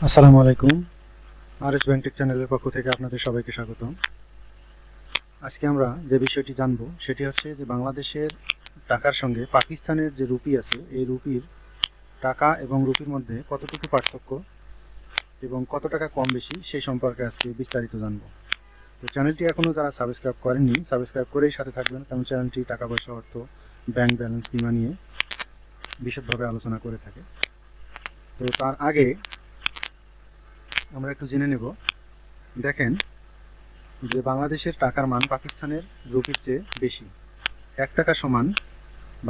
আসসালামু আলাইকুম। Rsbanktech চ্যানেলের পক্ষ থেকে আপনাদের সবাইকে স্বাগতম। আজকে আমরা যে বিষয়টি জানব সেটি হচ্ছে যে বাংলাদেশের টাকার সঙ্গে পাকিস্তানের যে রুপি আছে এই রুপির টাকা এবং রুপির মধ্যে কতটুকু পার্থক্য এবং কত টাকা কম বেশি সেই সম্পর্কে আজকে বিস্তারিত জানব। তো চ্যানেলটি এখনও যারা সাবস্ক্রাইব করেননি সাবস্ক্রাইব করেই সাথে থাকবেন, কারণ চ্যানেলটি টাকা পয়সা অর্থ ব্যাংক ব্যালেন্স বিমা নিয়ে বিশদভাবে আলোচনা করে থাকে। তো তার আগে আমরা একটু জেনে নেব। দেখেন যে বাংলাদেশের টাকার মান পাকিস্তানের রুপির চেয়ে বেশি। 1 টাকা সমান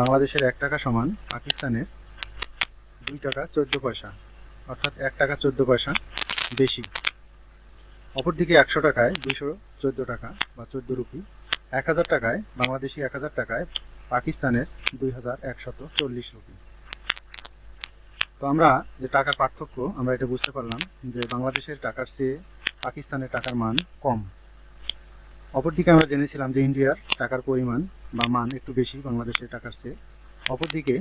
বাংলাদেশের 1 টাকা সমান পাকিস্তানের 2 টাকা 14 পয়সা, অর্থাৎ 1 টাকা 14 পয়সা বেশি। অপরদিকে 100 টাকায় 214 টাকা বা 14 রুপি, 1000 টাকায় বাংলাদেশি 1000 টাকায় পাকিস্তানের 2140 রুপি। তো আমরা যে টাকার পার্থক্য আমরা এটা বুঝতে পারলাম যে বাংলাদেশের টাকার চেয়ে পাকিস্তানের টাকার মান কম। অপরদিকে আমরা জেনেছিলাম যে ইন্ডিয়ার টাকার পরিমাণ বা মান একটু বেশি বাংলাদেশের টাকার চেয়ে, অপরদিকে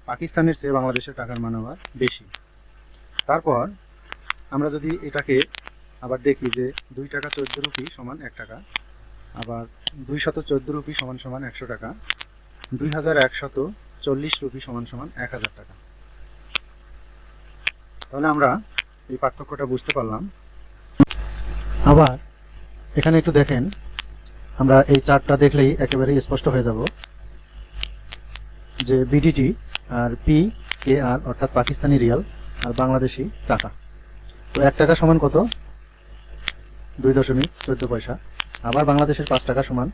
পাকিস্তানের চেয়ে বাংলাদেশের টাকার মান আবার বেশি। তারপর আমরা যদি এটাকে আবার দেখি যে 2 টাকা 14 রুপি সমান 1 টাকা, আবার 214 রুপি সমান সমান 100 টাকা, 2140 রুপি সমান সমান 1000 টাকা। তাহলে আমরা এই পার্থক্যটা বুঝতে পারলাম। আবার এখানে একটু দেখেন, আমরা এই চার্টটা দেখলেই একেবারে স্পষ্ট হয়ে যাব যে বিডিটি আর পি কে আর অর্থাৎ পাকিস্তানি রিয়াল আর বাংলাদেশি টাকা। তো 1 টাকা সমান কত? 2.14 পয়সা। আবার বাংলাদেশের 5 টাকা সমান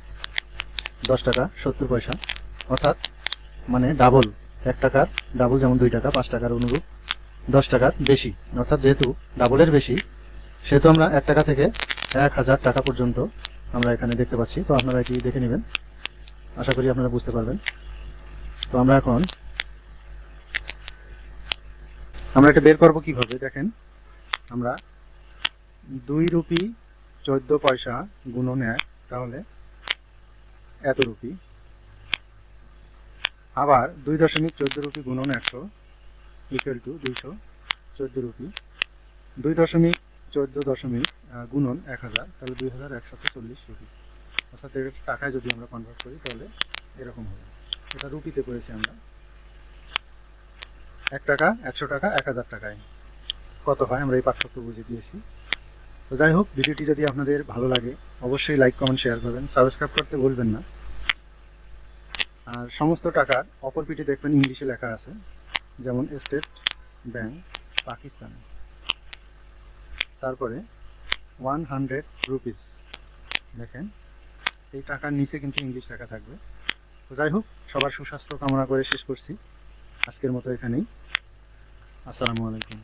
10 টাকা 70 পয়সা, অর্থাৎ মানে ডাবল। 1 টাকার ডাবল, যেমন 2 টাকা 5 টাকার অনুরূপ 10 টাকার বেশি। অর্থাৎ যেহেতু ডাবলের বেশি সেহেতু আমরা 1 টাকা থেকে 1000 টাকা পর্যন্ত আমরা এখানে দেখতে পাচ্ছি। তো আপনারা এটি দেখে নেবেন, আশা করি আপনারা বুঝতে পারবেন। তো আমরা এটা বের করব কিভাবে দেখেন। আমরা 2 রুপি 14 পয়সা গুণন 1, তাহলে এত রুপি। আবার 2.14 রুপি গুণন 100 ইকুয়াল টু 214 রুপি। 2.14 গুণন 1000, তাহলে 2140 রুপি। অর্থাৎ এর টাকায় যদি আমরা কনভার্ট করি তাহলে এরকম হবে। এটা রুপিতে করেছি আমরা। 1 টাকা 100 টাকা 1000 টাকায় কত হয় আমরা এই পার্থক্য বুঝে দিয়েছি। তো যাই হোক, ভিডিওটি যদি আপনাদের ভালো লাগে অবশ্যই লাইক কমেন্ট শেয়ার করবেন, সাবস্ক্রাইব করতে ভুলবেন না। আর সমস্ত টাকার অপর পিঠে দেখবেন ইংলিশে লেখা আছে, যেমন স্টেট ব্যাংক পাকিস্তান, তারপরে 100 রুপিস। দেখেন এই টাকার নিচে কিন্তু ইংলিশ লেখা থাকবে। তো যাই হোক, সবার সুস্বাস্থ্য কামনা করে শেষ করছি আজকের মতো এখানেই। আসসালামু আলাইকুম।